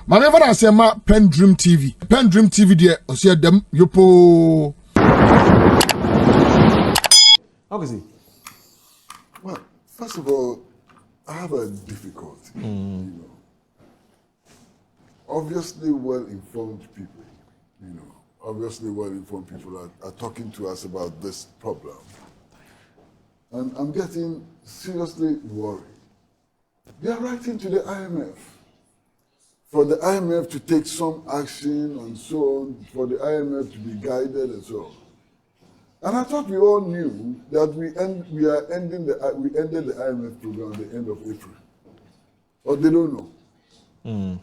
Manever I say ma PENDREAM TV. PENDREAM TV there, I see them yopo. Okay. Well, first of all, I have a difficulty. You know, obviously well-informed people, are talking to us about this problem. And I'm getting seriously worried. They are writing to the IMF for the IMF to take some action and so on, for the IMF to be guided and so on. And I thought we all knew that we ended the IMF program at the end of April. Or they don't know.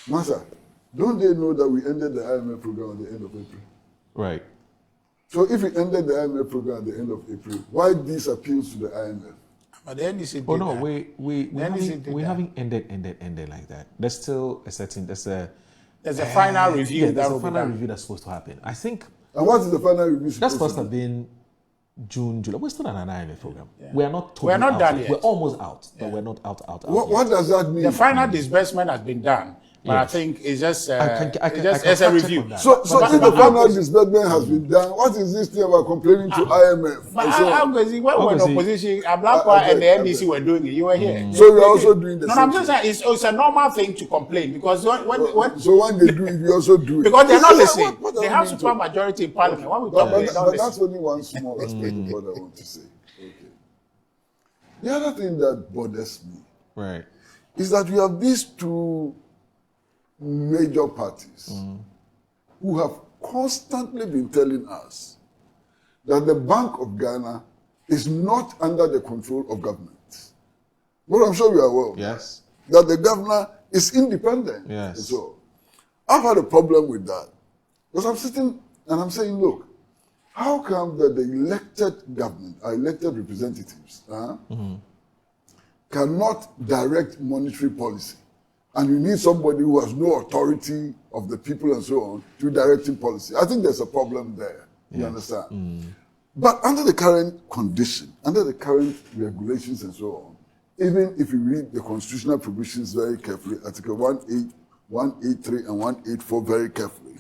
Massa, don't they know that we ended the IMF program at the end of April? Right. So if we ended the IMF program at the end of April, why these appeals to the IMF? But the NDC did no, that. we haven't ended like that. There's still a certain there's a final review. Yeah, there's a final review that's supposed to happen. I think. And what is the final review? That's supposed to have been June, July. We're still on an IMF program. Yeah. We are not. We're not done yet. We're almost out, but we're not out. What does that mean? The final disbursement has been done. But I think it's just it's a review. So if the final disbursement has been done, what is this thing about complaining to IMF? But when we're in opposition, Ablakwa and the NDC were doing it. You were here. So you're also doing the same. No, I'm just saying it's a normal thing to complain because when so when they do it, you also do it. Because they're not listening. They have super majority in parliament. When we talk, but that's only one small aspect of what I want to say. Okay. The other thing that bothers me, right, is that we have these two major parties who have constantly been telling us that the Bank of Ghana is not under the control of government. But I'm sure you are aware. Yes. That the governor is independent. Yes. So I've had a problem with that. Because I'm sitting and I'm saying, look, how come that the elected government, our elected representatives, cannot direct monetary policy? And you need somebody who has no authority of the people and so on to directing policy. I think there's a problem there. You understand? But under the current condition, under the current regulations and so on, even if you read the constitutional provisions very carefully, Article 183 and 184 very carefully,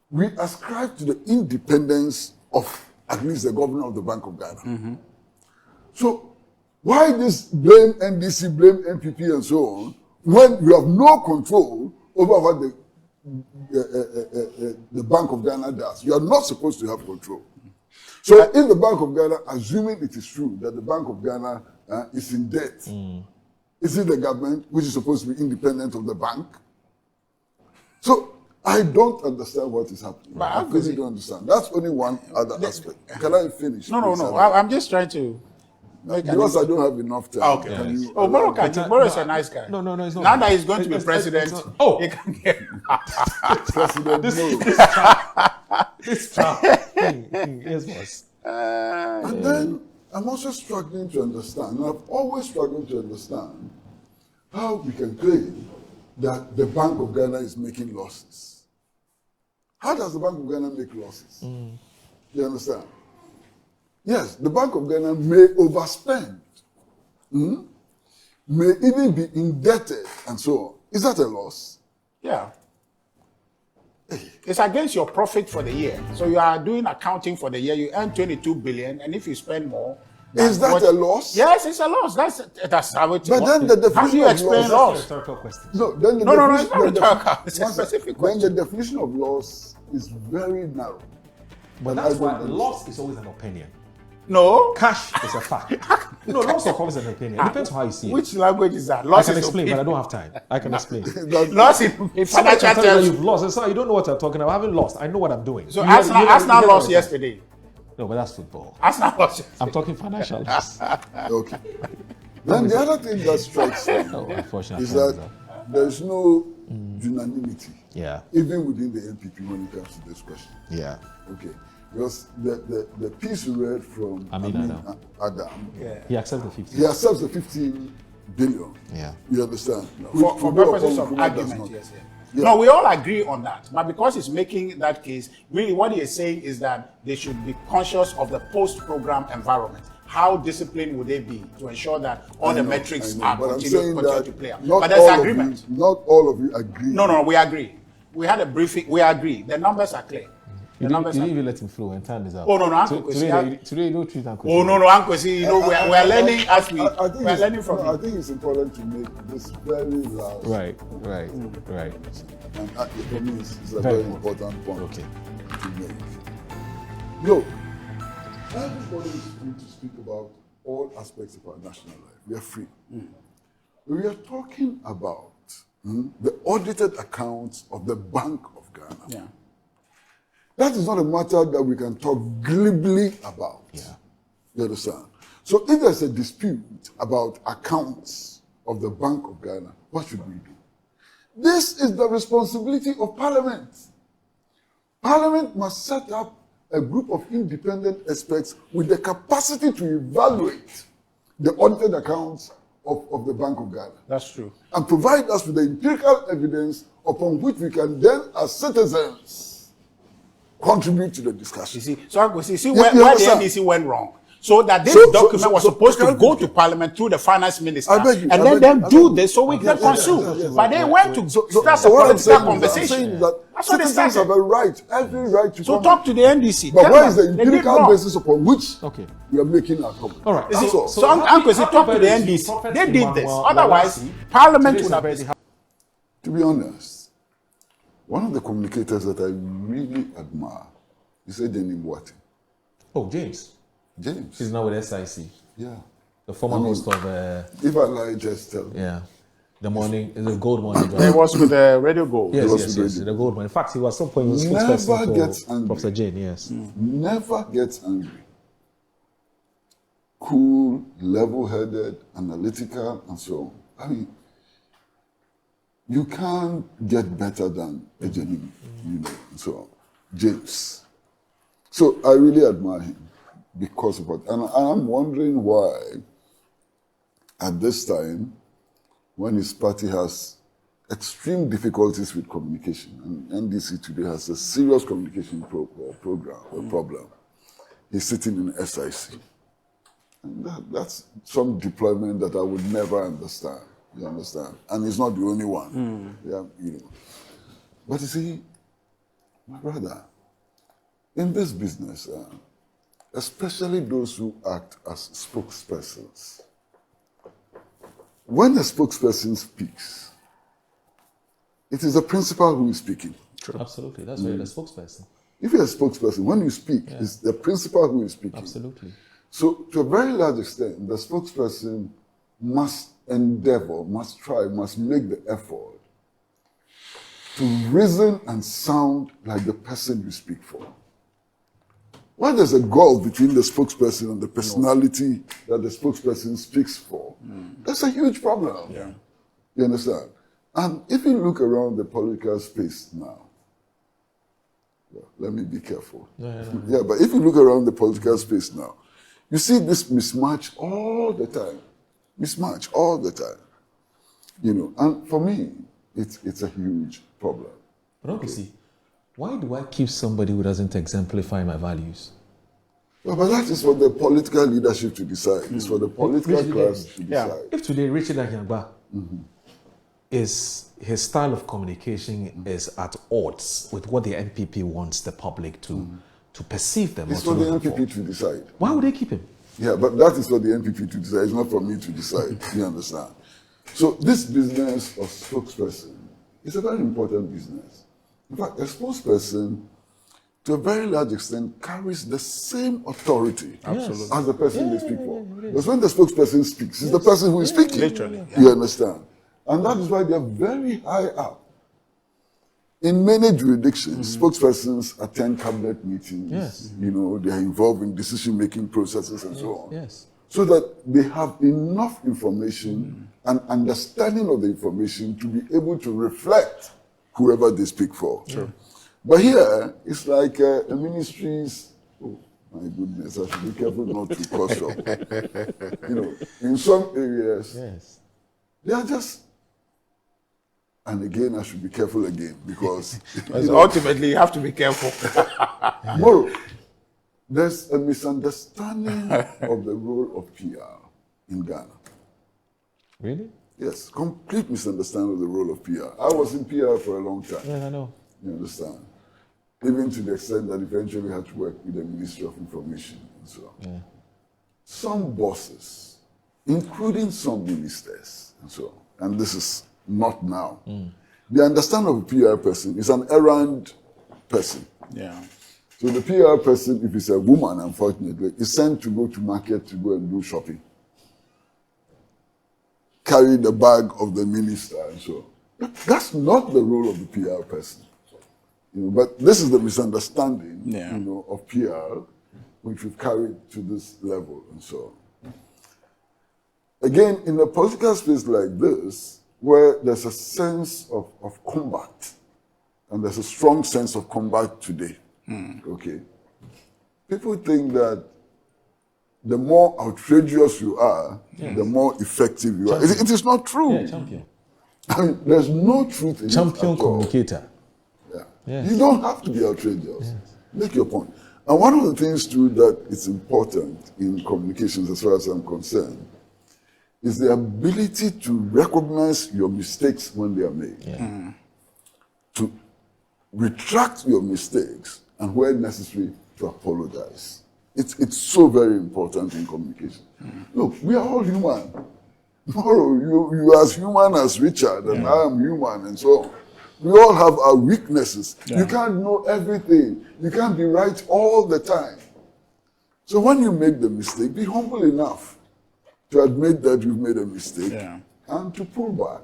we ascribe to the independence of at least the governor of the Bank of Ghana. So why this blame NDC, blame NPP and so on, when you have no control over what the Bank of Ghana does? You are not supposed to have control. So if the Bank of Ghana, assuming it is true that the Bank of Ghana is in debt, is it the government which is supposed to be independent of the bank? So I don't understand what is happening. But I really don't understand. That's only one other aspect. Can I finish? No. I'm just trying to. Because I don't have enough time. Okay. Moro is a nice guy. No, it's not. Now that he's going to be president, he can get President. This trap. Yes, boss. And then I'm also struggling to understand, and I've always struggled to understand how we can claim that the Bank of Ghana is making losses. How does the Bank of Ghana make losses? You understand? Yes, the Bank of Ghana may overspend, may even be indebted and so on. Is that a loss? Yeah. It's against your profit for the year. So you are doing accounting for the year. You earn 22 billion, and if you spend more, is that a loss? Yes, it's a loss. That's how it. But then the definition how do you explain loss? No, then It's not rhetorical. It's a specific question. Then the definition of loss is very narrow. But that's why loss is always an opinion. No. Cash is a fact. No, loss of always an opinion. It depends on how you see it. Which language is that? Loss I can explain, but I don't have time. I can explain. Loss in financial terms. You've lost. It's not, you don't know what you're talking about. I haven't lost. I know what I'm doing. So Arsenal lost yesterday. No, but that's football. Arsenal lost yesterday. I'm talking financial loss. Okay. Then the other thing that strikes me is that there is no unanimity. Yeah. Even within the NPP when it comes to this question. Yeah. Okay. Because the piece we read from Amin Adam, he accepts the 15. He accepts the 15 billion. Yeah. You understand? For purposes of argument, yes. Yeah. No, we all agree on that. But because he's making that case, really what he is saying is that they should be conscious of the post-program environment. how disciplined would they be to ensure that all the metrics are continue to play out? Not But there's all agreement. Not all of you agree. No, we agree. We had a briefing. We agree. The numbers are clear. You didn't even let him flow, and time is up. Oh, no, Uncle Kwesi. Today, don't treat Uncle Kwesi. Oh, no, Uncle Kwesi. You know, we are learning as we are learning from him. I think it's important to make this very loud. Right. And for me, it's a very important point to make. Look, everybody is free to speak about all aspects of our national life. We are free. We are talking about the audited accounts of the Bank of Ghana. Yeah. That is not a matter that we can talk glibly about. Yeah. You understand? So if there's a dispute about accounts of the Bank of Ghana, what should we do? This is the responsibility of Parliament. Parliament must set up a group of independent experts with the capacity to evaluate the audited accounts of the Bank of Ghana. That's true. And provide us with the empirical evidence upon which we can then, as citizens, contribute to the discussion. You see, so Uncle Kwesi, see where the NDC went wrong. So that this document was supposed to go to Parliament through the Finance Minister and let them do this so we can consume. But they went to start a political conversation. That's what citizens have a right, every right to so talk to the NDC. But where is the empirical basis upon which we are making our comment? All right. So Uncle Kwesi, talk to the NDC. They did this. Otherwise, Parliament would have been. To be honest, one of the communicators that I really admire is Ejeni Mwati. Oh, James. He's now with SIC. Yeah. The former host of... if I lie, just tell me. Yeah. The morning, the Gold Morning. It was with the Radio Gold. Yes, the Gold Morning. In fact, he was at some point was spokesperson for Professor Jane, yes. Never gets angry. Cool, level-headed, analytical, and so on. I mean, you can't get better than Ejeni, and so on. James. So I really admire him because of it. And I'm wondering why, at this time, when his party has extreme difficulties with communication, and NDC today has a serious communication problem, he's sitting in SIC. And that's some deployment that I would never understand. You understand? And he's not the only one. Yeah, But you see, my brother, in this business, especially those who act as spokespersons, when a spokesperson speaks, it is the principal who is speaking. True. Absolutely. That's why you're the spokesperson. If you're a spokesperson, when you speak, it's the principal who is speaking. Absolutely. So, to a very large extent, the spokesperson must endeavor, must try, must make the effort to reason and sound like the person you speak for. When there's a gulf between the spokesperson and the personality that the spokesperson speaks for, that's a huge problem. Yeah. You understand? And if you look around the political space now, let me be careful. Yeah, but if you look around the political space now, you see this mismatch all the time. Mismatch all the time. And for me, it's a huge problem. But obviously, why do I keep somebody who doesn't exemplify my values? Well, but that is for the political leadership to decide. It's for the political class to decide. If today Richard Akyangba is his style of communication is at odds with what the NPP wants the public to perceive them. It's for the NPP to decide. Why would they keep him? Yeah, but that is for the NPP to decide. It's not for me to decide. You understand? So this business of spokesperson is a very important business. In fact, a spokesperson, to a very large extent, carries the same authority as the person they speak for. Because when the spokesperson speaks, it's the person who is speaking. Literally. You understand? And that is why they are very high up. In many jurisdictions, spokespersons attend cabinet meetings. Yes. They are involved in decision-making processes and so on. Yes. So that they have enough information and understanding of the information to be able to reflect whoever they speak for. Sure. But here, it's like a ministry's, oh my goodness, I should be careful not to cross up. In some areas, they are just, and again, I should be careful again because ultimately you have to be careful. Tomorrow, there's a misunderstanding of the role of PR in Ghana. Really? Yes, complete misunderstanding of the role of PR. I was in PR for a long time. Yeah, I know. You understand? Even to the extent that eventually had to work with the Ministry of Information and so on. Yeah. Some bosses, including some ministers and so on, and this is not now, the understanding of a PR person is an errand person. Yeah. So the PR person, if it's a woman, unfortunately, is sent to go to market to go and do shopping. Carry the bag of the minister and so on. That's not the role of the PR person. You know, but this is the misunderstanding, you know, of PR, which we've carried to this level and so on. Again, in a political space like this, where there's a sense of combat, and there's a strong sense of combat today, okay? People think that the more outrageous you are, the more effective you are. It is not true. Yeah, champion. I mean, there's no truth in Champion it at all. communicator. Yeah. Yes. You don't have to be outrageous. Make your point. And one of the things, too, that is important in communications, as far as I'm concerned, is the ability to recognize your mistakes when they are made. Yeah. To retract your mistakes, and where necessary, to apologize. It's so very important in communication. Look, we are all human. Tomorrow, you are as human as Richard, and I am human, and so on. We all have our weaknesses. You can't know everything. You can't be right all the time. So when you make the mistake, be humble enough to admit that you've made a mistake and to pull back.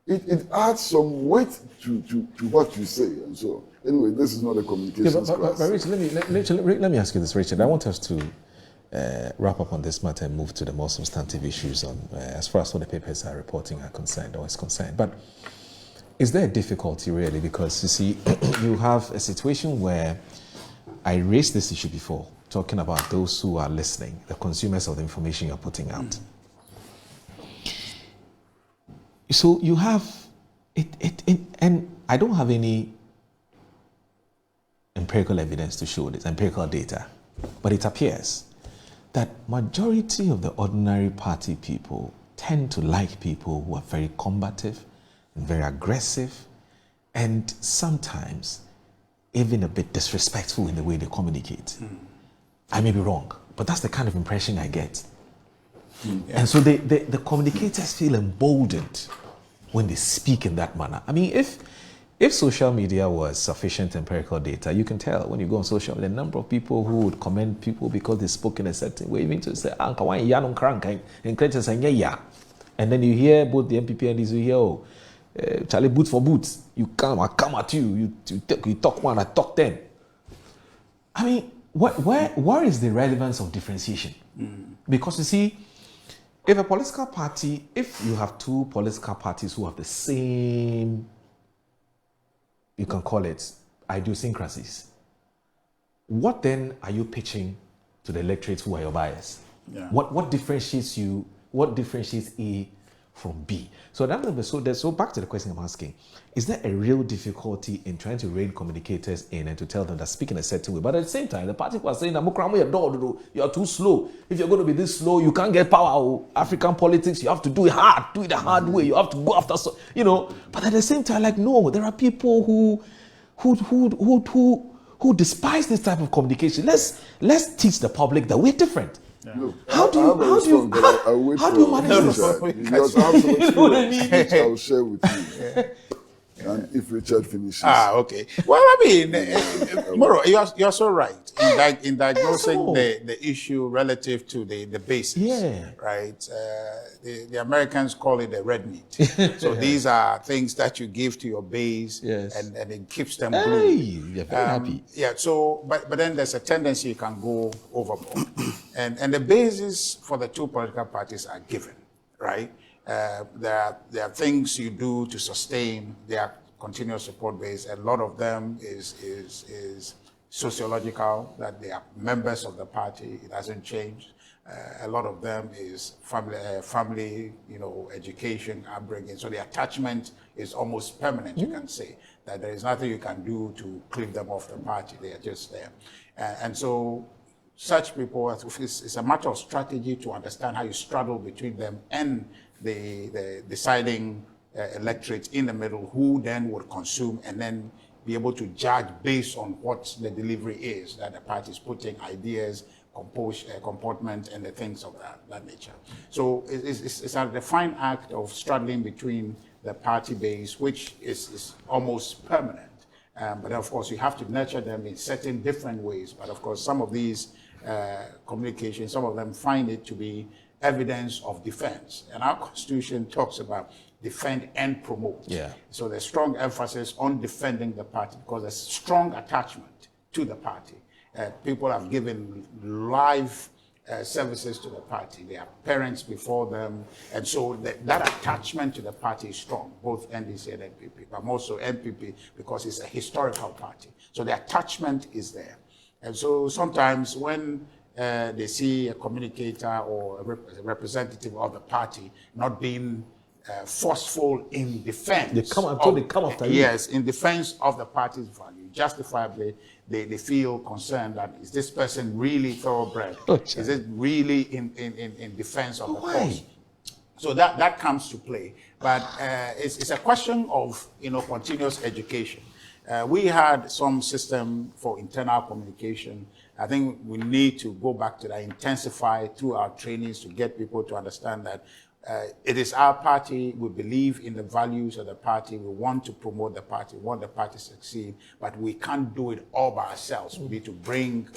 It adds some weight to what you say, and so anyway, this is not a communications class. But Richard, let me ask you this, Richard. I want us to wrap up on this matter and move to the more substantive issues on as far as what the papers are reporting are concerned or is concerned. But is there a difficulty really? Because you see, you have a situation where I raised this issue before, talking about those who are listening, the consumers of the information you're putting out. So you have it, and I don't have any empirical evidence to show this, empirical data, but it appears that majority of the ordinary party people tend to like people who are very combative and very aggressive, and sometimes even a bit disrespectful in the way they communicate. I may be wrong, but that's the kind of impression I get. And so the communicators feel emboldened when they speak in that manner. I mean, if social media was sufficient empirical data, you can tell when you go on social media, the number of people who would commend people because they spoke in a certain way, even to say, and then you hear both the MPP and these, you hear, Charlie, boots for boots. You come, I come at you. You talk one, I talk 10. I mean, where is the relevance of differentiation? Because you see, if a political party, if you have two political parties who have the same, you can call it idiosyncrasies, what then are you pitching to the electorate who are your buyers? What differentiates you? What differentiates A from B? So so back to the question I'm asking, is there a real difficulty in trying to rein communicators in and to tell them that speak in a certain way? But at the same time, the party was saying, you're too slow. If you're going to be this slow, you can't get power. African politics, you have to do it hard, do it the hard way. You have to go after, But at the same time, like, no, there are people who despise this type of communication. Let's teach the public that we're different. Look, How do you manage this? Because I have some experience which I will share with you. And if Richard finishes. Okay. Well, I mean, Moro, you're so right in diagnosing the issue relative to the basis. Yeah. Right? The Americans call it the red meat. So these are things that you give to your base, and it keeps them glued. You're very happy. Yeah, so, but then there's a tendency you can go overboard. and the basis for the two political parties are given, right? There are things you do to sustain their continuous support base. A lot of them is sociological, that they are members of the party. It hasn't changed. A lot of them is family, education, upbringing. So the attachment is almost permanent. You can say that there is nothing you can do to clip them off the party. They are just there, and so such people, it's a matter of strategy to understand how you straddle between them and the deciding electorate in the middle, who then would consume and then be able to judge based on what the delivery is that the party is putting, ideas, comportment, and the things of that nature. So it's a defined act of straddling between the party base, which is almost permanent. But of course, you have to nurture them in certain different ways. But of course, some of these communications, some of them find it to be evidence of defense. And our Constitution talks about defend and promote. Yeah. So there's strong emphasis on defending the party because there's strong attachment to the party. People have given life services to the party. They have parents before them. And so that attachment to the party is strong, both NDC and NPP, but also NPP because it's a historical party. So the attachment is there. And so sometimes when they see a communicator or a representative of the party not being forceful in defense. They come after you. Yes, in defense of the party's value. Justifiably, they feel concerned that is this person really thoroughbred? Is it really in defense of the cause? So that comes to play. But it's a question of continuous education. We had some system for internal communication. I think we need to go back to that, intensify through our trainings to get people to understand that it is our party. We believe in the values of the party. We want to promote the party, we want the party to succeed, but we can't do it all by ourselves. We need to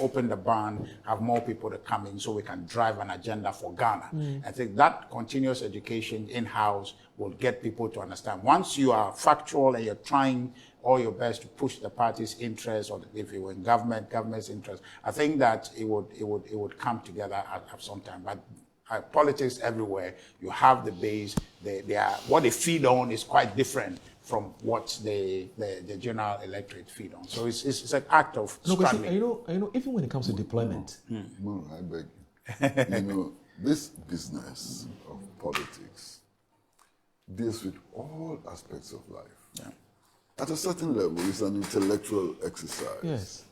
open the barn, have more people to come in so we can drive an agenda for Ghana. I think that continuous education in-house will get people to understand. Once you are factual and you're trying all your best to push the party's interests, or if you were in government's interest, I think that it would come together at some time. But politics everywhere, you have the base. What they feed on is quite different from what the general electorate feed on. So it's an act of strategy. Even when it comes to deployment. No, I beg you. This business of politics deals with all aspects of life. Yeah. At a certain level, it's an intellectual exercise. Yes.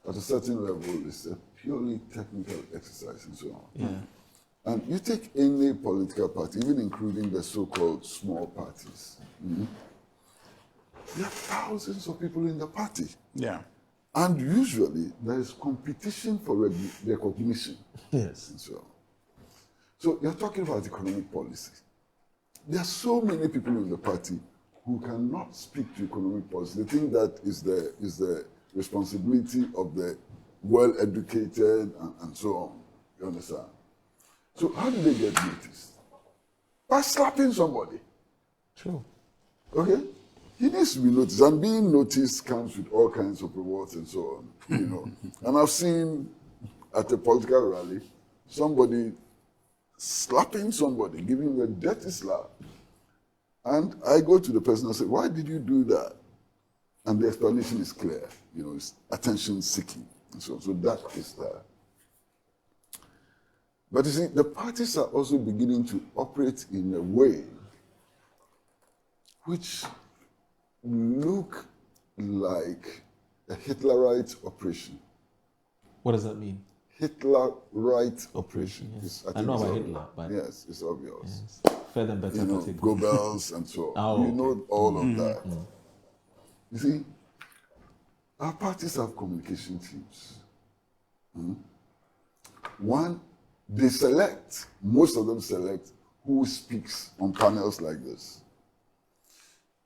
At a certain level, it's a purely technical exercise and so on. Yeah. And you take any political party, even including the so-called small parties, there are thousands of people in the party. Yeah. And usually there is competition for recognition. Yes. And so on. So you're talking about economic policy. There are so many people in the party who cannot speak to economic policy. They think that is the responsibility of the well-educated and so on. You understand? So how do they get noticed? By slapping somebody. True. Okay? He needs to be noticed. And being noticed comes with all kinds of rewards and so on. And I've seen at a political rally, somebody slapping somebody, giving him a dirty slap. And I go to the person and say, why did you do that? And the explanation is clear. It's attention seeking. And so that is that. But you see, the parties are also beginning to operate in a way which look like a Hitlerite operation. What does that mean? Hitlerite operation. Yes. I know about Hitler, but yes, it's obvious. Yes. Further and better. Goebbels and so on. Oh, you know all of that. You see, our parties have communication teams. One, they select, most of them select who speaks on panels like this.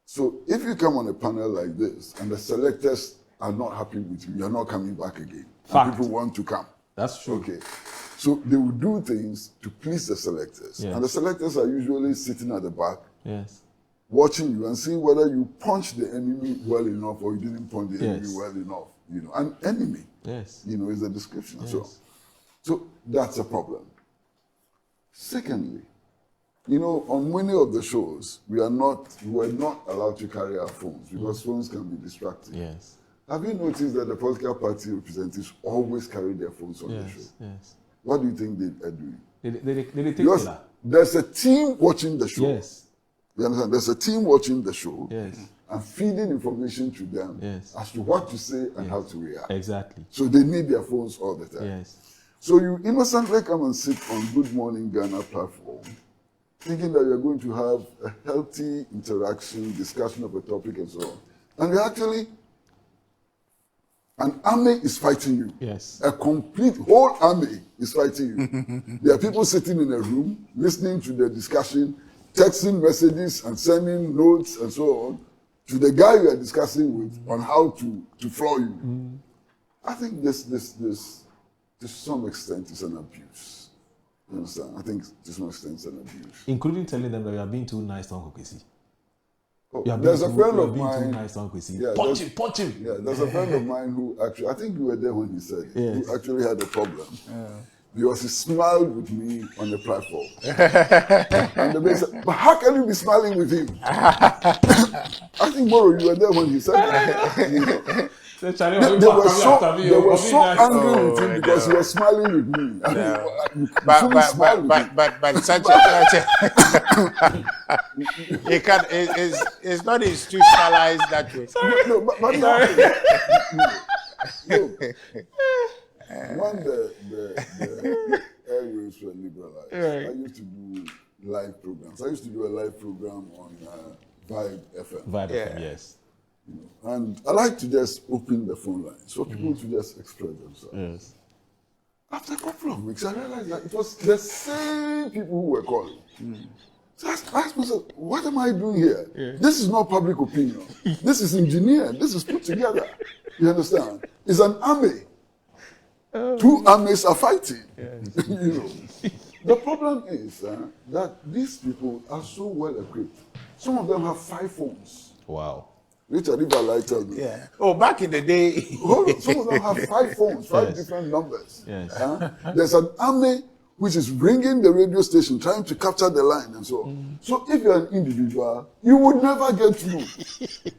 So if you come on a panel like this and the selectors are not happy with you, you're not coming back again. And people want to come. That's true. Okay. So they will do things to please the selectors. Yes. And the selectors are usually sitting at the back, yes, watching you and seeing whether you punched the enemy well enough or you didn't punch the enemy well enough. An enemy, yes, is a description. Yes. So that's a problem. Secondly, on many of the shows, we were not allowed to carry our phones because phones can be distracting. yes. Have you noticed that the political party representatives always carry their phones on the show? Yes. What do you think they are doing? They take Because that. there's a team watching the show. Yes. You understand? There's a team watching the show Yes. and feeding information to them Yes. as to what to say and how to react. Exactly. So they need their phones all the time. Yes. So you innocently come and sit on Good Morning Ghana platform, thinking that you're going to have a healthy interaction, discussion of a topic and so on. And you actually, an army is fighting you. Yes. A complete whole army is fighting you. There are people sitting in a room, listening to the discussion, texting messages and sending notes and so on to the guy you are discussing with on how to floor you. I think this to some extent is an abuse. You understand? I think to some extent it's an abuse. Including telling them that you are being too nice to Uncle Kwesi. Oh, there's a friend of being too mine. nice to Uncle Kwesi. Yeah, punch him. Yeah, there's a friend of mine who actually, I think you were there when he said it, Yes. who actually had a problem. Because he smiled with me on the platform. And the man said, but how can you be smiling with him? I think, Moro, you were there when he said that. You know. They were so angry with him because he was smiling with me. I mean, but such a he can it's not institutionalized that way. No, but when the airwaves were liberalized, I used to do live programs. I used to do a live program on Vibe FM. Vibe FM, yes. You know, and I like to just open the phone lines for people to just express themselves. Yes. After a couple of weeks, I realized that it was the same people who were calling. So I asked myself, what am I doing here? This is not public opinion. This is engineered. This is put together. You understand? It's an army. Two armies are fighting. You know. The problem is that these people are so well equipped. Some of them have 5 phones. Wow. Richard, if I like tell me. Yeah. Oh, back in the day. Some of them have 5 phones, 5 different numbers. Yes. There's an army which is ringing the radio station, trying to capture the line and so on. So if you're an individual, you would never get through.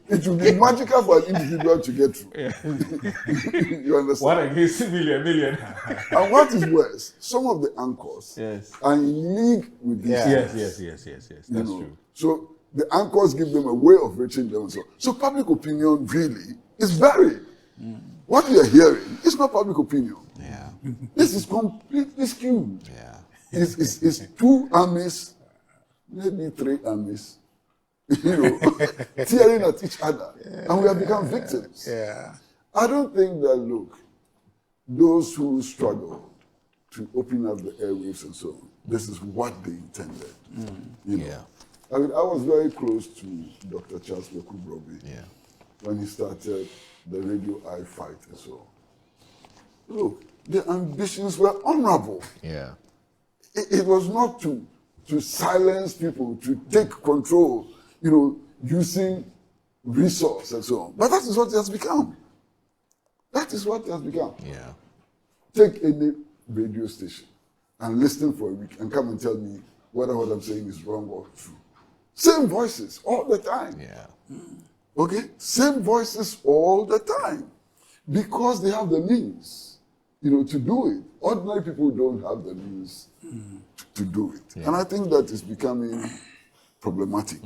It would be magical for an individual to get through. You understand? What against million? And what is worse, some of the anchors Yes. are in league with these Yes. things. That's true. So the anchors give them a way of reaching them. So public opinion really is buried. What we are hearing is not public opinion. Yeah. This is completely skewed. Yeah. It's 2 armies, maybe 3 armies, you know, tearing at each other. And we have become victims. Yeah. I don't think that, look, those who struggle to open up the airwaves and so on, this is what they intended. You know? Yeah. I mean, I was very close to Dr. Charles Lekubrobi when he started the Radio I Fight and so on. Look, the ambitions were honorable. Yeah. It was not to silence people, to take control, you know, using resource and so on. But that is what it has become. That is what it has become. Yeah. Take any radio station and listen for a week and come and tell me whether what I'm saying is wrong or true. Same voices all the time. Yeah. Okay? Same voices all the time. Because they have the means, you know, to do it. Ordinary people don't have the means to do it. Yeah. And I think that is becoming problematic.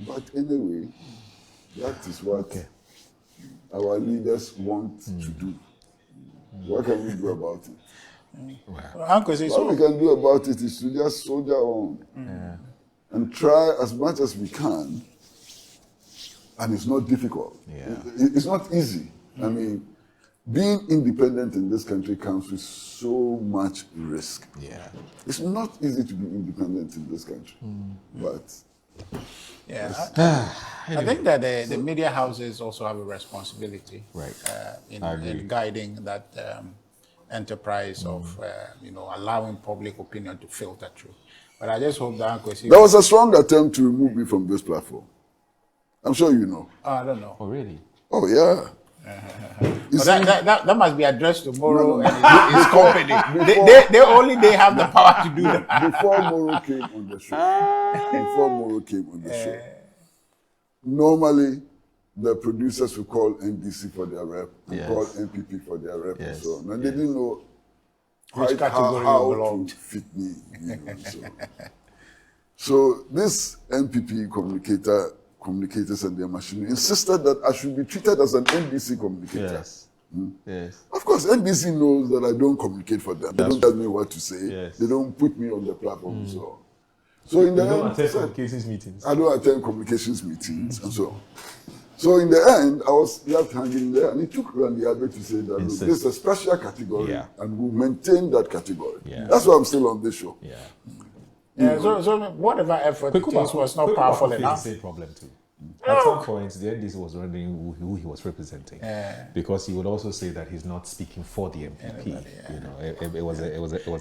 But anyway, that is what our leaders want to do. What can we do about it? Uncle, What we can do about it is to just soldier on and try as much as we can. And it's not difficult. Yeah. It's not easy. I mean, being independent in this country comes with so much risk. Yeah. It's not easy to be independent in this country. But I think that the media houses also have a responsibility, Right. In guiding that enterprise of you know, allowing public opinion to filter through. But I just hope that Kwesi. there was a strong attempt to remove me from this platform. I'm sure you know. I don't know. Oh, really? Oh yeah. But that must be addressed to Moro and his company. They have the power to do that. Before Moro came on the show, normally the producers would call NDC for their rep and call NPP for their rep and so on. And they didn't know Which quite category how you to belonged. fit me. You know, so this NPP communicators and their machinery insisted that I should be treated as an NDC communicator. Yes. Yes. Of course, NDC knows that I don't communicate for them. They don't tell me what to say. Yes. They don't put me on the platform and so on. So in the You don't end, attend communications meetings. I don't attend communications meetings and so on. So in the end, I was left hanging there, and it took Randy Abbey to say that look, this is a special category, and we'll maintain that category. Yeah. That's why I'm still on this show. Yeah. So whatever effort it takes was not powerful enough. The same problem too. At some point, the NDC was wondering who he was representing, because he would also say that he's not speaking for the MPP. You know, it was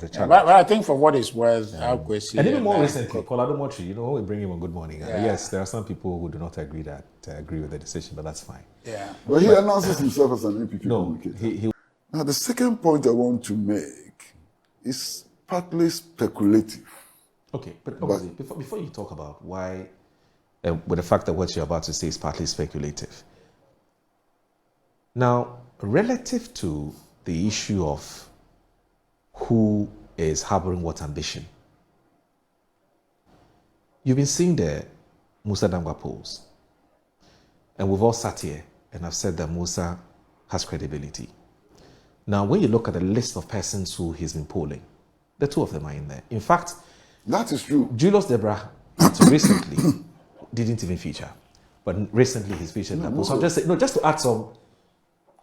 a challenge. But I think for what it's worth, Kwesi, and even more recently, Colado Motri, you know, we bring him on Good Morning. Yes, there are some people who do not agree with the decision, but that's fine. Yeah. But he announces himself as an MPP communicator. Now, the second point I want to make is partly speculative. Okay, but obviously, before you talk about why, with the fact that what you're about to say is partly speculative. Now, relative to the issue of who is harboring what ambition, you've been seeing the Musa Dangwa polls, and we've all sat here and I've said that Musa has credibility. Now, when you look at the list of persons who he's been polling, the two of them are in there. In fact, that is true. Julius Debra, recently, didn't even feature, but recently he's featured in that poll. So I'm just saying, just to add some.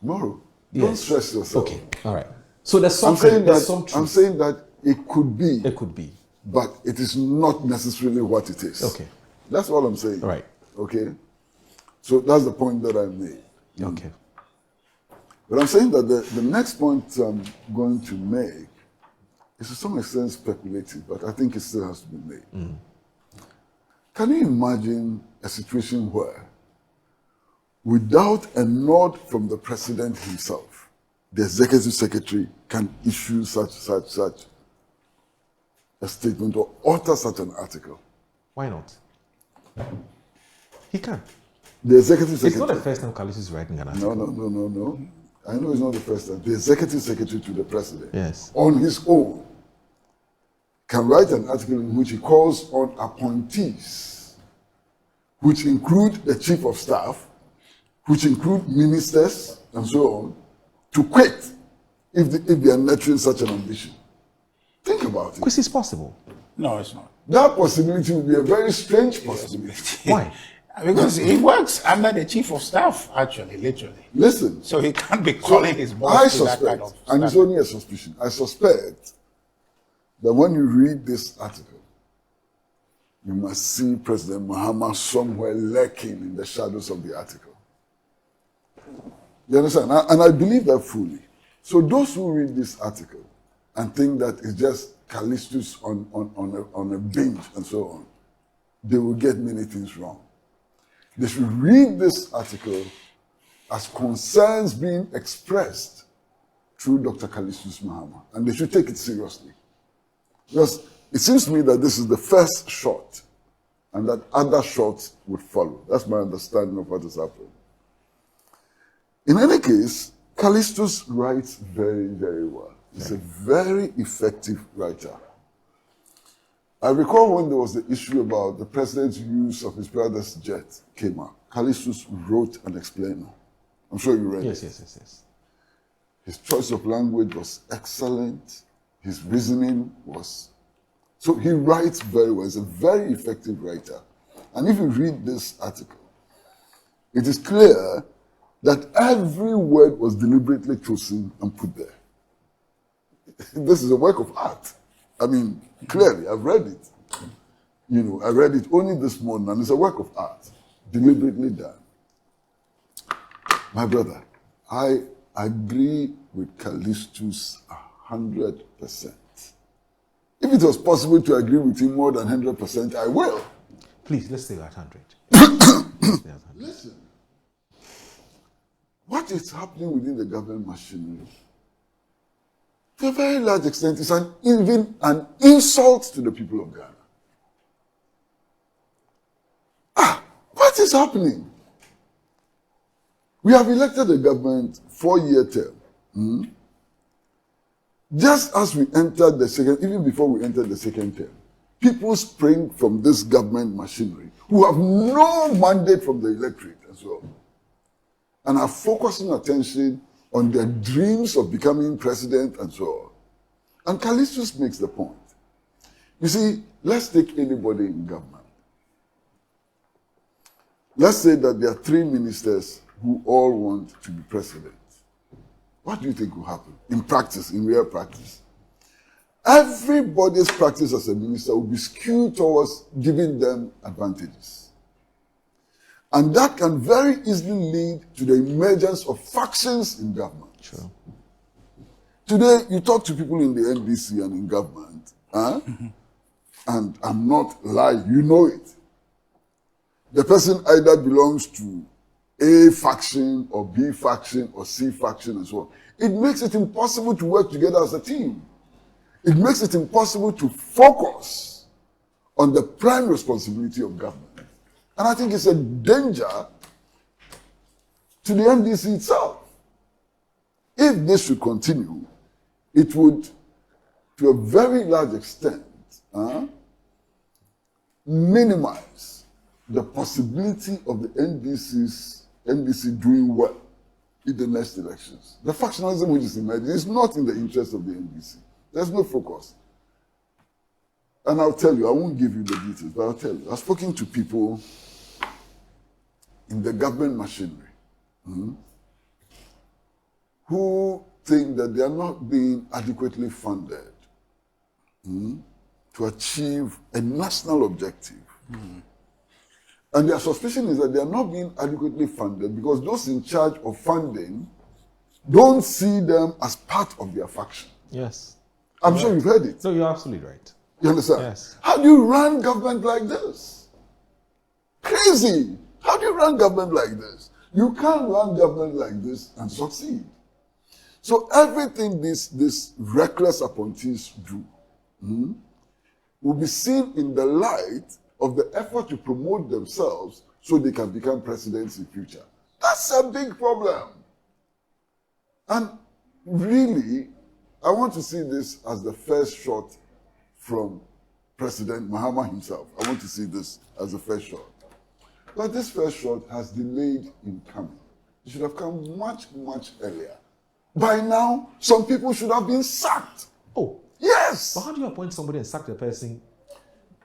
No, don't stress yourself. Okay, all right. So there's some. I'm saying that it could be. It could be, but it is not necessarily what it is. Okay, that's all I'm saying. Right. Okay. So that's the point that I made. Okay. But I'm saying that the next point I'm going to make is to some extent speculative, but I think it still has to be made. Can you imagine a situation where, without a nod from the president himself, the executive secretary can issue such a statement or alter such an article? Why not? He can. The executive secretary. It's not the first time Kalisu is writing an article. No. I know it's not the first time. The executive secretary to the president, yes, on his own, can write an article in which he calls on appointees, which include the chief of staff, which include ministers and so on, to quit if they are nurturing such an ambition. Think about it. Because it's possible. No, it's not. That possibility will be a very strange possibility. Why? Because he works under the chief of staff, actually, literally. Listen. So he can't be calling his boss to that kind of stuff. And it's only a suspicion. I suspect that when you read this article, you must see President Mahama somewhere lurking in the shadows of the article. You understand? And I believe that fully. So those who read this article and think that it's just Callistus on a bench and so on, they will get many things wrong. They should read this article as concerns being expressed through Dr. Callistus Mahama, and they should take it seriously. Because it seems to me that this is the first shot, and that other shots would follow. That's my understanding of what is happening. In any case, Callistus writes very, very well. He's a very effective writer. I recall when there was the issue about the president's use of his brother's jet came out. Callistus wrote an explainer. I'm sure you read it. Yes. His choice of language was excellent. His reasoning was... So he writes very well. He's a very effective writer. And if you read this article, it is clear that every word was deliberately chosen and put there. This is a work of art. I mean, clearly, I've read it. You know, I read it only this morning, and it's a work of art, deliberately done. My brother, I agree with Callistus 100%. If it was possible to agree with him more than 100%, I will. Please, let's stay at 100. Listen, what is happening within the government machinery, to a very large extent, is even an insult to the people of Ghana. What is happening? We have elected a government 4-year term. Just as we entered the second, even before we entered the second term, people spring from this government machinery who have no mandate from the electorate and so on, and are focusing attention on their dreams of becoming president and so on. And Callistus makes the point. You see, let's take anybody in government. Let's say that there are 3 ministers who all want to be president. What do you think will happen in practice, in real practice? Everybody's practice as a minister will be skewed towards giving them advantages. And that can very easily lead to the emergence of factions in government. Sure. Today, you talk to people in the NDC and in government, and I'm not lying, you know it. The person either belongs to A faction or B faction or C faction and so on. It makes it impossible to work together as a team. It makes it impossible to focus on the prime responsibility of government. And I think it's a danger to the NDC itself. If this should continue, it would, to a very large extent, minimize the possibility of the NDC doing well in the next elections. The factionalism which is emerging is not in the interest of the NDC. There's no focus. And I'll tell you, I won't give you the details, but I'll tell you. I've spoken to people in the government machinery who think that they are not being adequately funded to achieve a national objective. And their suspicion is that they are not being adequately funded because those in charge of funding don't see them as part of their faction. Yes. I'm sure you've heard it. So you're absolutely right. You understand? Yes. How do you run government like this? Crazy. How do you run government like this? You can't run government like this and succeed. So everything these reckless appointees do will be seen in the light of the effort to promote themselves so they can become presidents in future. That's a big problem. And really, I want to see this as the first shot from President Mahama himself. I want to see this as the first shot. But this first shot has delayed in coming. It should have come much, much earlier. By now, some people should have been sacked. Oh. Yes. But how do you appoint somebody and sack the person?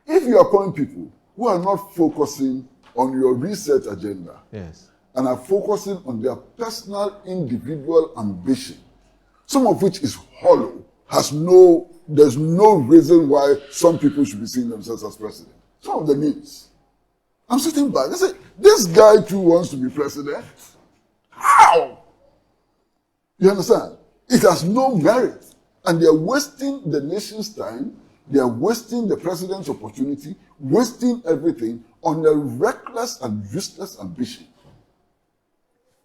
If you appoint people who are not focusing on your research agenda, yes, and are focusing on their personal, individual ambition, some of which is hollow, there's no reason why some people should be seeing themselves as president. Some of them is. I'm sitting back. I say, this guy too wants to be president. How? You understand? It has no merit. And they are wasting the nation's time. They are wasting the president's opportunity, wasting everything on a reckless and useless ambition.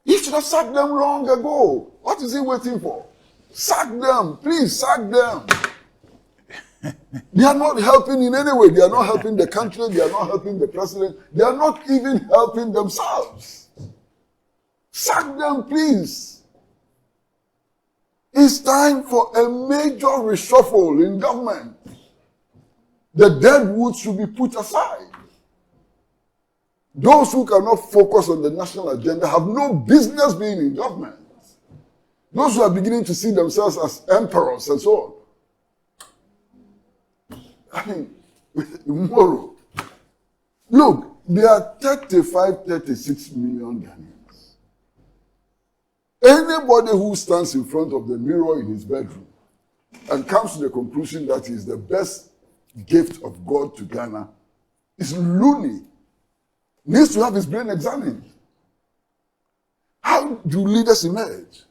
He should have sacked them long ago. What is he waiting for? Sack them. Please, sack them. They are not helping in any way. They are not helping the country. They are not helping the president. They are not even helping themselves. Sack them, please. It's time for a major reshuffle in government. The dead wood should be put aside. Those who cannot focus on the national agenda have no business being in government. Those who are beginning to see themselves as emperors and so on. I mean, tomorrow, look, there are 35, 36 million Ghanaians. Anybody who stands in front of the mirror in his bedroom and comes to the conclusion that he is the best gift of God to Ghana is loony. Needs to have his brain examined. How do leaders emerge?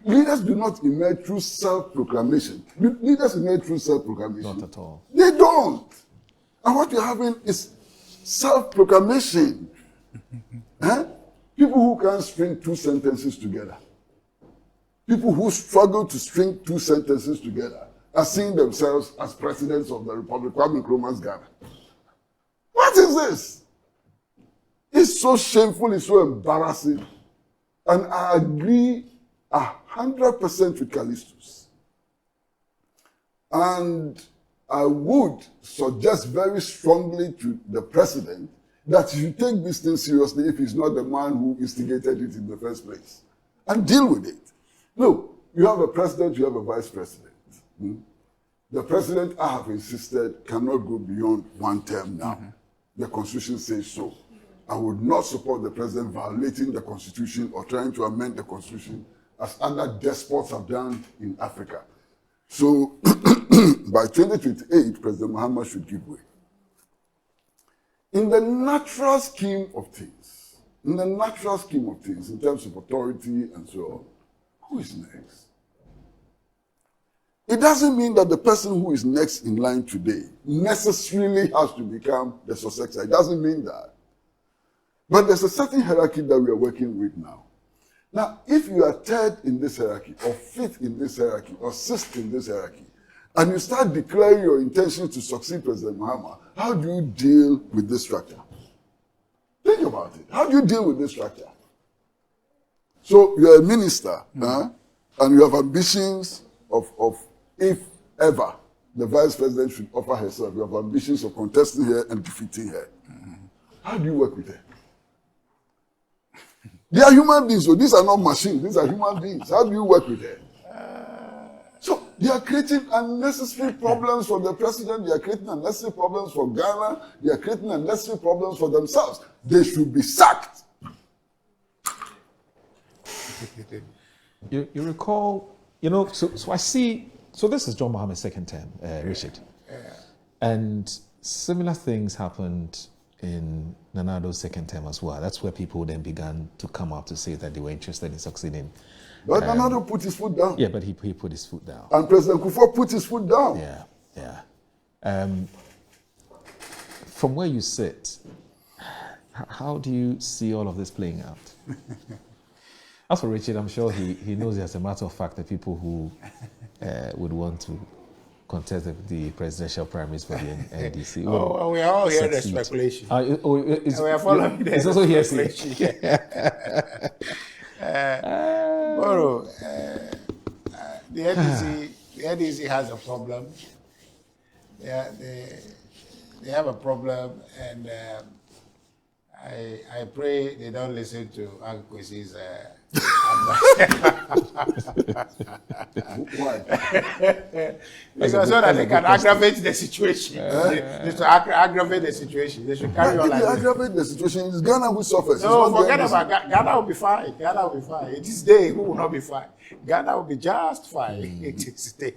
Leaders do not emerge through self-proclamation. Leaders emerge through self-proclamation. Not at all. They don't. And what you're having is self-proclamation. People who can't string 2 sentences together. People who struggle to string 2 sentences together are seeing themselves as presidents of the Republic, Kwame Nkrumah's Ghana. What is this? It's so shameful, it's so embarrassing. And I agree 100% with Callistus. And I would suggest very strongly to the president that he should take this thing seriously if he's not the man who instigated it in the first place. and deal with it. Look, you have a president, you have a vice president. The president, I have insisted, cannot go beyond 1 term now. The Constitution says so. I would not support the president violating the Constitution or trying to amend the Constitution as other despots have done in Africa. So by 2028, President Mahama should give way. In the natural scheme of things, in terms of authority and so on, who is next? It doesn't mean that the person who is next in line today necessarily has to become the successor. It doesn't mean that. But there's a certain hierarchy that we are working with now. Now, if you are third in this hierarchy, or fifth in this hierarchy, or sixth in this hierarchy, and you start declaring your intention to succeed President Mahama, how do you deal with this structure? Think about it. How do you deal with this structure? So you're a minister, and you have ambitions of if ever the vice president should offer herself, you have ambitions of contesting her and defeating her. How do you work with her? They are human beings, so these are not machines, these are human beings. How do you work with her? So they are creating unnecessary problems for the president, they are creating unnecessary problems for Ghana, they are creating unnecessary problems for themselves. They should be sacked. You recall, so I see, so this is John Mahama's second term, Richard. And similar things happened in Nana Addo's second term as well. That's where people then began to come up to say that they were interested in succeeding. But Nana Addo put his foot down. Yeah, but he put his foot down. And President Kufuor put his foot down. Yeah. From where you sit, how do you see all of this playing out? As for Richard, I'm sure he knows as a matter of fact the people who would want to contest the presidential primaries for the NDC. We are all hearing the speculation. We are following the it's also speculation. The NDC has a problem. They have a problem, and I pray they don't listen to Kwesi's Why? Because so that they can aggravate the situation. To aggravate the situation. They should carry on like this. Aggravate the situation. It's Ghana who suffers. No, forget about Ghana will be fine. Ghana will be fine. It is they who will not be fine. Ghana will be just fine. It is they.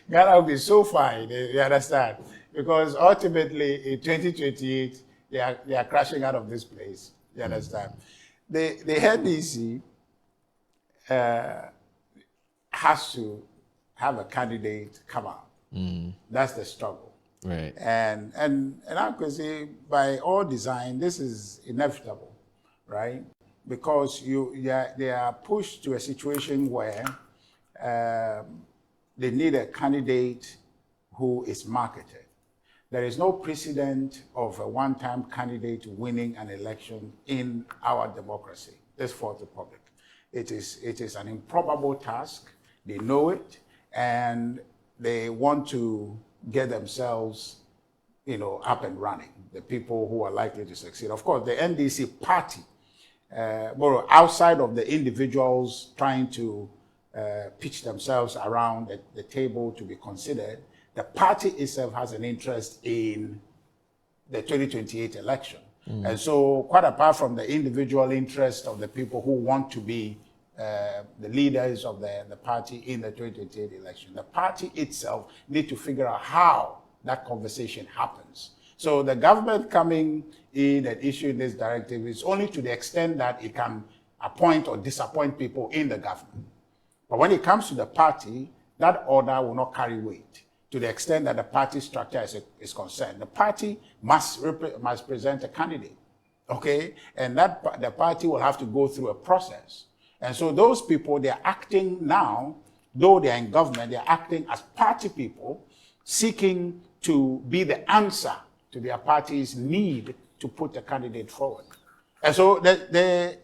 Ghana will be so fine. You understand? Because ultimately, in 2028, they are crashing out of this place. You understand? The NDC has to have a candidate come out. That's the struggle. Right. And I could say, by all design, this is inevitable, right? Because they are pushed to a situation where they need a candidate who is marketed. There is no precedent of a one-time candidate winning an election in our democracy, this Fourth Republic. It is an improbable task. They know it, and they want to get themselves, up and running, the people who are likely to succeed. Of course, the NDC party, outside of the individuals trying to pitch themselves around the table to be considered, the party itself has an interest in the 2028 election. And so, quite apart from the individual interest of the people who want to be the leaders of the party in the 2028 election, the party itself needs to figure out how that conversation happens. So the government coming in and issuing this directive is only to the extent that it can appoint or disappoint people in the government. But when it comes to the party, that order will not carry weight to the extent that the party structure is concerned. The party must present a candidate, okay? And that the party will have to go through a process. And so those people, they're acting now, though they're in government, they're acting as party people, seeking to be the answer to their party's need to put a candidate forward. And so there's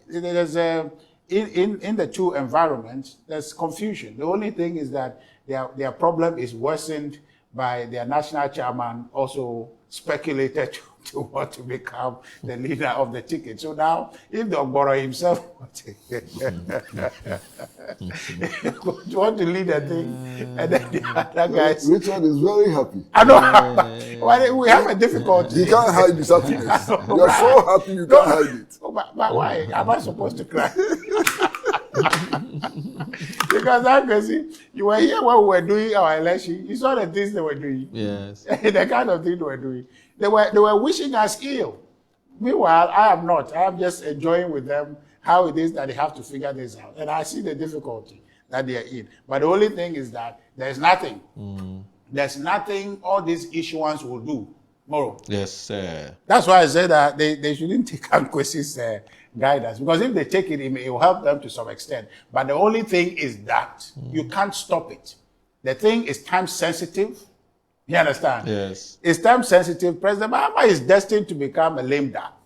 in the two environments, there's confusion. The only thing is that their problem is worsened by their national chairman also speculated to want to become the leader of the ticket. So now, if the Ogboro himself want to lead the thing, and then the other guys... Richard is very happy. I know. Well, we have a difficulty. You can't hide this happiness. You are so happy you can't hide it. But why? Am I supposed to cry? Because Kwesi, you were here when we were doing our election. You saw the things they were doing. Yes. The kind of thing they were doing. They were wishing us ill. Meanwhile, I am not. I am just enjoying with them how it is that they have to figure this out. And I see the difficulty that they are in. But the only thing is that there's nothing. There's nothing all these issuance will do. Moro. Yes, sir. That's why I said that they shouldn't take Kwesi's guidance, because if they take it, it will help them to some extent. But the only thing is that you can't stop it. The thing is time sensitive. You understand? Yes. It's time sensitive. President Mahama is destined to become a lame duck.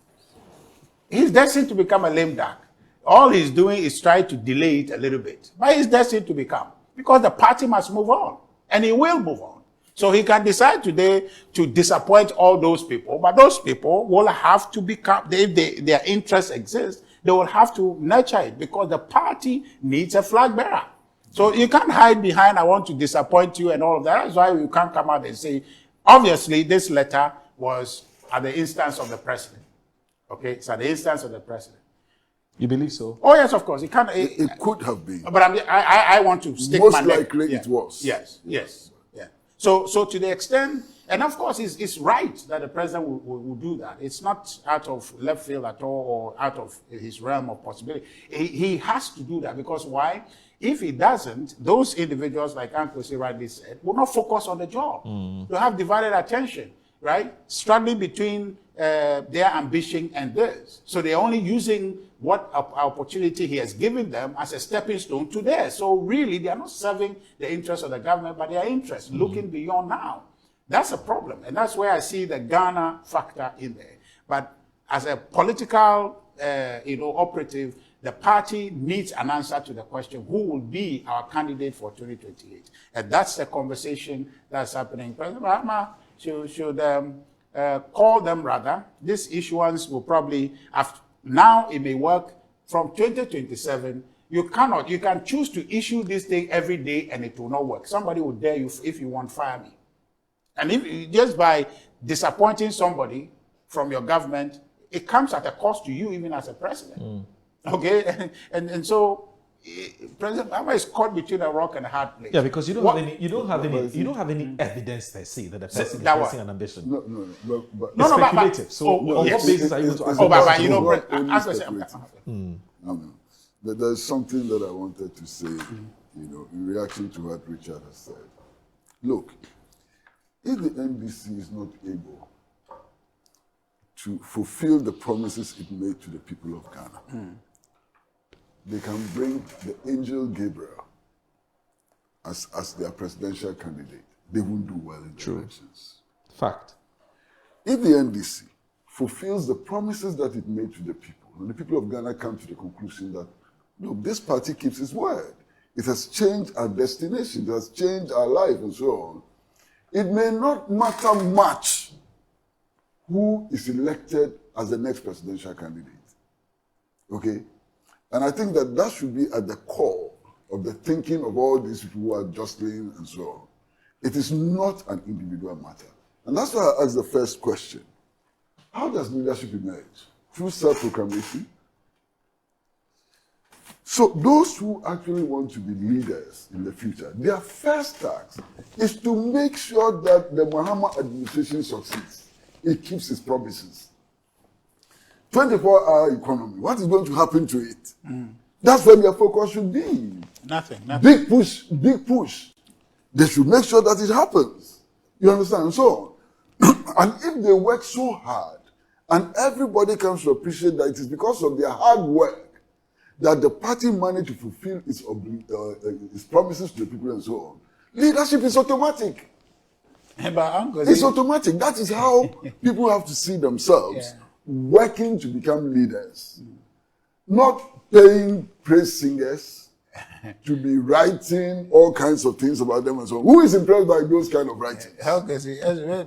He's destined to become a lame duck. All he's doing is trying to delay it a little bit. But he's destined to become, because the party must move on, and he will move on. So he can decide today to disappoint all those people, but those people will have to become, if their interests exist, they will have to nurture it, because the party needs a flag bearer. So you can't hide behind, I want to disappoint you and all of that. That's why you can't come out and say, obviously this letter was at the instance of the president. Okay, it's at the instance of the president. You believe so? Oh yes, of course. It can. It could have been. But I want to stick Most my neck. likely it was. Yes, yes, yeah. So to the extent, and of course it's right that the president will do that. It's not out of left field at all, or out of his realm of possibility. He has to do that, because why? If he doesn't, those individuals, like Kwesi rightly said, will not focus on the job. They'll have divided attention, right? Struggling between their ambition and theirs. So they're only using what opportunity he has given them as a stepping stone to theirs. So really, they are not serving the interests of the government, but their interests, looking beyond now. That's a problem. And that's where I see the Ghana factor in there. But as a political operative, the party needs an answer to the question, who will be our candidate for 2028? And that's the conversation that's happening. President Mahama should call them rather. This issuance will probably, now it may work from 2027. You can choose to issue this thing every day and it will not work. Somebody will dare you, if you want, fire me. And if just by disappointing somebody from your government, it comes at a cost to you, even as a president. Okay, and so President Mahama is caught between a rock and a hard place. Yeah, because you don't have any evidence per se that the person is facing an ambition. No, but it's speculative. So on what basis are you going to ask? There's something that I wanted to say, in reaction to what Richard has said. Look, if the NDC is not able to fulfill the promises it made to the people of Ghana, they can bring the angel Gabriel as their presidential candidate. They won't do well in the elections. Fact. If the NDC fulfills the promises that it made to the people, and the people of Ghana come to the conclusion that, look, this party keeps its word, it has changed our destination, it has changed our life, and so on, it may not matter much who is elected as the next presidential candidate. Okay? And I think that should be at the core of the thinking of all these people who are jostling and so on. It is not an individual matter. And that's why I asked the first question. How does leadership emerge? Through self-proclamation? So those who actually want to be leaders in the future, their first task is to make sure that the Mahama administration succeeds. It keeps its promises. 24-hour economy, what is going to happen to it? That's where their focus should be. Nothing. Big push. They should make sure that it happens. You understand? And so on. And if they work so hard, and everybody comes to appreciate that it is because of their hard work that the party managed to fulfill its promises to the people and so on, leadership is automatic. It's automatic. That is how people have to see themselves working to become leaders. Not paying praise singers to be writing all kinds of things about them and so on. Who is impressed by those kind of writings?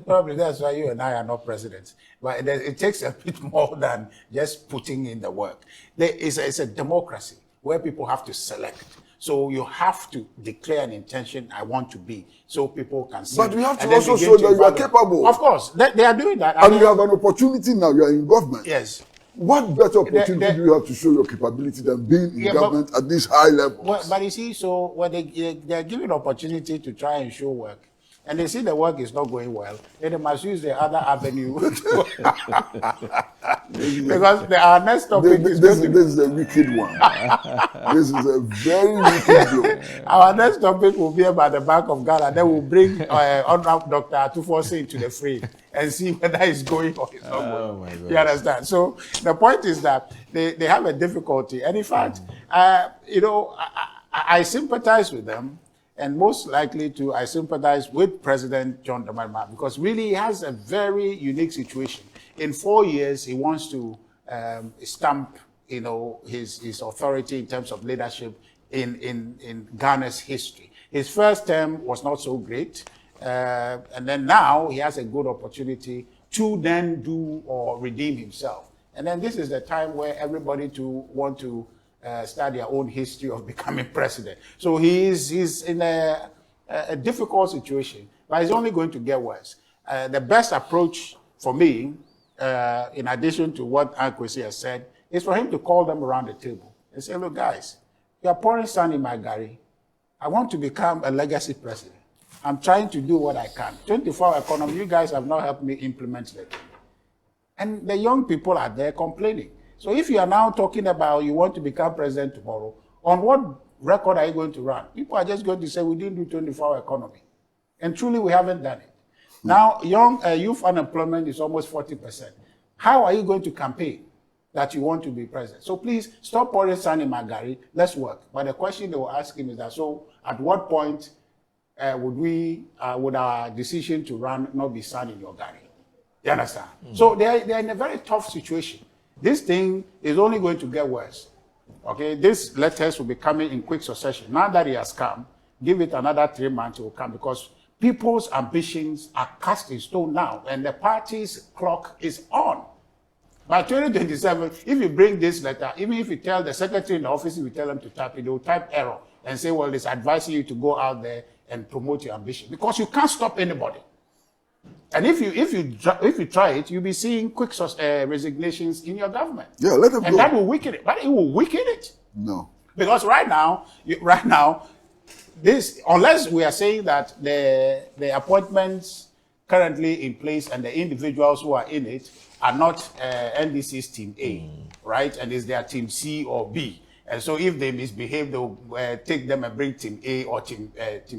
Probably that's why you and I are not presidents. But it takes a bit more than just putting in the work. It's a democracy where people have to select. So you have to declare an intention, I want to be, so people can see. But you have to also show that you are capable. Of course, they are doing that. And you have an opportunity now, you are in government. Yes. What better opportunity do you have to show your capability than being in government at this high level? Well, but you see, so when they are given opportunity to try and show work, and they see the work is not going well, then they must use the other avenue. Because our next topic this is a wicked one. This is a very wicked joke. Our next topic will be about the Bank of Ghana. Then we'll bring Dr. Atufosi into the frame and see whether it's going or it's not going. You understand? So the point is that they have a difficulty. And in fact, I sympathize with them. And most likely I sympathize with President John Dramani because really he has a very unique situation. In 4 years, he wants to stamp, his authority in terms of leadership in Ghana's history. His first term was not so great, and then now he has a good opportunity to then do or redeem himself. And then this is the time where everybody want to start their own history of becoming president. So he's in a difficult situation, but it's only going to get worse. The best approach for me, in addition to what Kwesi has said, is for him to call them around the table and say, look, guys, you are pouring sand in my gari. I want to become a legacy president. I'm trying to do what I can. 24-hour economy, you guys have not helped me implement it. And the young people are there complaining. So if you are now talking about you want to become president tomorrow, on what record are you going to run? People are just going to say we didn't do 24-hour economy. And truly we haven't done it. Now, youth unemployment is almost 40%. How are you going to campaign that you want to be president? So please stop pouring sand in my gari. Let's work. But the question they will ask him is that, so at what point would our decision to run not be sand in your gari? You understand? So they're in a very tough situation. This thing is only going to get worse. Okay, these letters will be coming in quick succession. Now that he has come, give it another 3 months, it will come because people's ambitions are cast in stone now, and the party's clock is on. By 2027, if you bring this letter, even if you tell the secretary in the office, if you tell them to type it, they will type error and say, well, it's advising you to go out there and promote your ambition because you can't stop anybody. And if you try it, you'll be seeing quick resignations in your government. Yeah, let them go. And that will weaken it. But it will weaken it. No. Because right now, this, unless we are saying that the appointments currently in place and the individuals who are in it are not NDC's team A, right? And it's their team C or B. And so if they misbehave, they'll take them and bring team A or team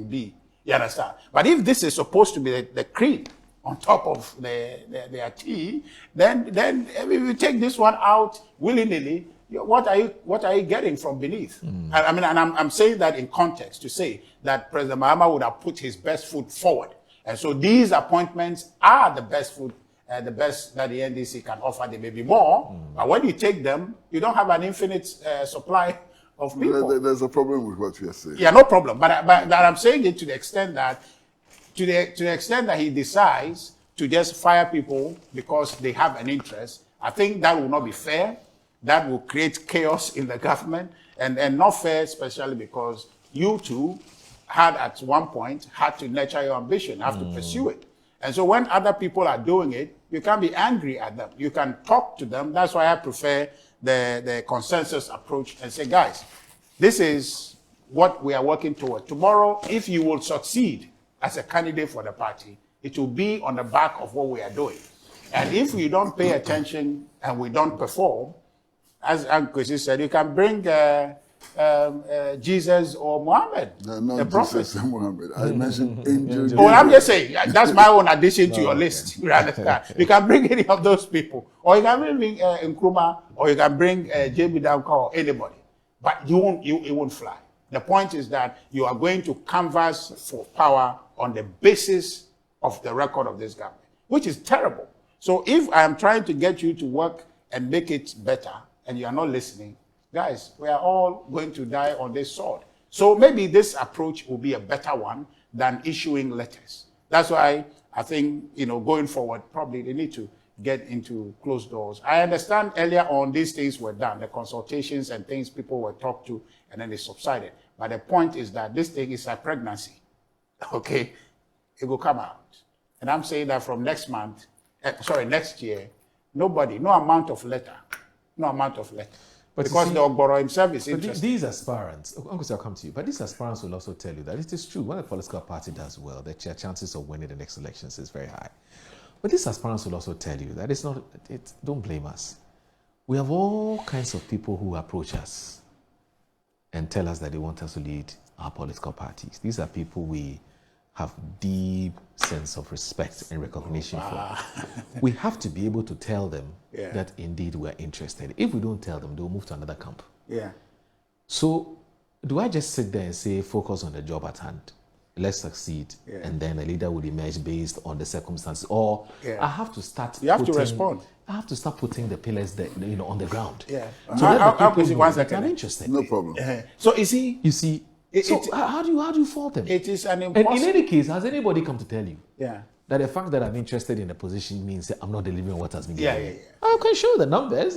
B. You understand? But if this is supposed to be the cream on top of their tea, then if you take this one out willy-nilly, what are you getting from beneath? I mean, and I'm saying that in context to say that President Mahama would have put his best foot forward. And so these appointments are the best foot, the best that the NDC can offer. There may be more, but when you take them, you don't have an infinite supply of people. There's a problem with what you are saying. Yeah, no problem. But I'm saying it to the extent that he decides to just fire people because they have an interest, I think that will not be fair. That will create chaos in the government and not fair, especially because you two at one point had to nurture your ambition, have to pursue it. And so when other people are doing it, you can't be angry at them. You can talk to them. That's why I prefer the consensus approach and say, guys, this is what we are working toward. Tomorrow, if you will succeed as a candidate for the party, it will be on the back of what we are doing. And if we don't pay attention and we don't perform, as Kwesi said, you can bring Jesus or Muhammad, the prophet. Jesus and Muhammad. I mentioned angel. Oh, I'm just saying, that's my own addition to your list. You understand? You can bring any of those people. Or you can bring Nkrumah, or you can bring J.B. Danko, or anybody. But it won't fly. The point is that you are going to canvass for power on the basis of the record of this government, which is terrible. So if I am trying to get you to work and make it better, and you are not listening, guys, we are all going to die on this sword. So maybe this approach will be a better one than issuing letters. That's why I think, you know, going forward, probably they need to get into closed doors. I understand earlier on these things were done, the consultations and things people were talked to, and then they subsided. But the point is that this thing is a pregnancy. Okay? It will come out. And I'm saying that from next year, nobody, no amount of letter. But because the Ogboro himself is interested. These aspirants, Uncle, I'll come to you, but these aspirants will also tell you that it is true. When a political party does well, their chances of winning the next elections is very high. But these aspirants will also tell you that don't blame us. We have all kinds of people who approach us and tell us that they want us to lead our political parties. These are people we have deep sense of respect and recognition for. We have to be able to tell them that indeed we're interested. If we don't tell them, they'll move to another camp. Yeah. So do I just sit there and say, focus on the job at hand, let's succeed, and then a leader will emerge based on the circumstances? Or I have to start You have to respond. I have to start putting the pillars that, you know, on the ground. Yeah. So I'm interested. No problem. So you see, how do you fault them? It is an And impossible. in any case, has anybody come to tell you Yeah. that the fact that I'm interested in a position means that I'm not delivering what has been Yeah, given? yeah, yeah. I can show the numbers.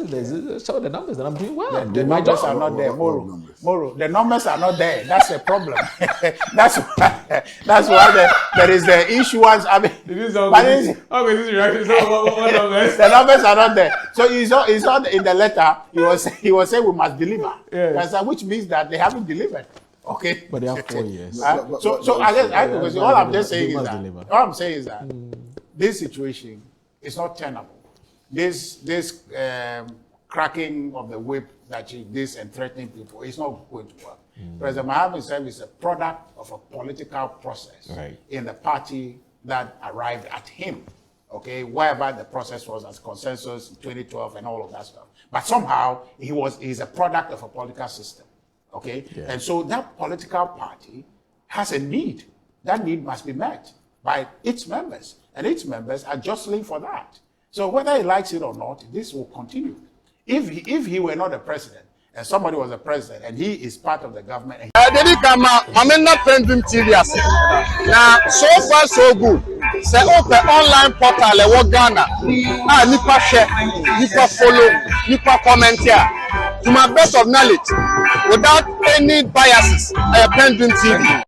Show the numbers that I'm doing well. I'm The doing my numbers job. are not there, What Moro. numbers? Moro, the numbers are not there. That's a problem. that's why there is the issuance. I mean, the numbers are not there. So he's not in the letter. He was saying we must deliver. Yeah. Which means that they haven't delivered. Okay. But they have 4 years. So I guess all I'm just saying they is must that deliver. all I'm saying is that this situation is not tenable. This cracking of the whip and threatening people is not going to work. President Mahama himself is a product of a political process in the party that arrived at him. Okay, wherever the process was as consensus in 2012 and all of that stuff. But somehow he's a product of a political system. Okay, and so that political party has a need. That need must be met by its members, and its members are jostling for that. So whether he likes it or not, this will continue. If he were not a president and somebody was a president and he is part of the government, and I'm not PENDREAM TV. Now, so far so good. Say open online portal e Ghana. Nipa share, nipa follow, nipa comment here. To my best of knowledge, without any biases, PENDREAM TV.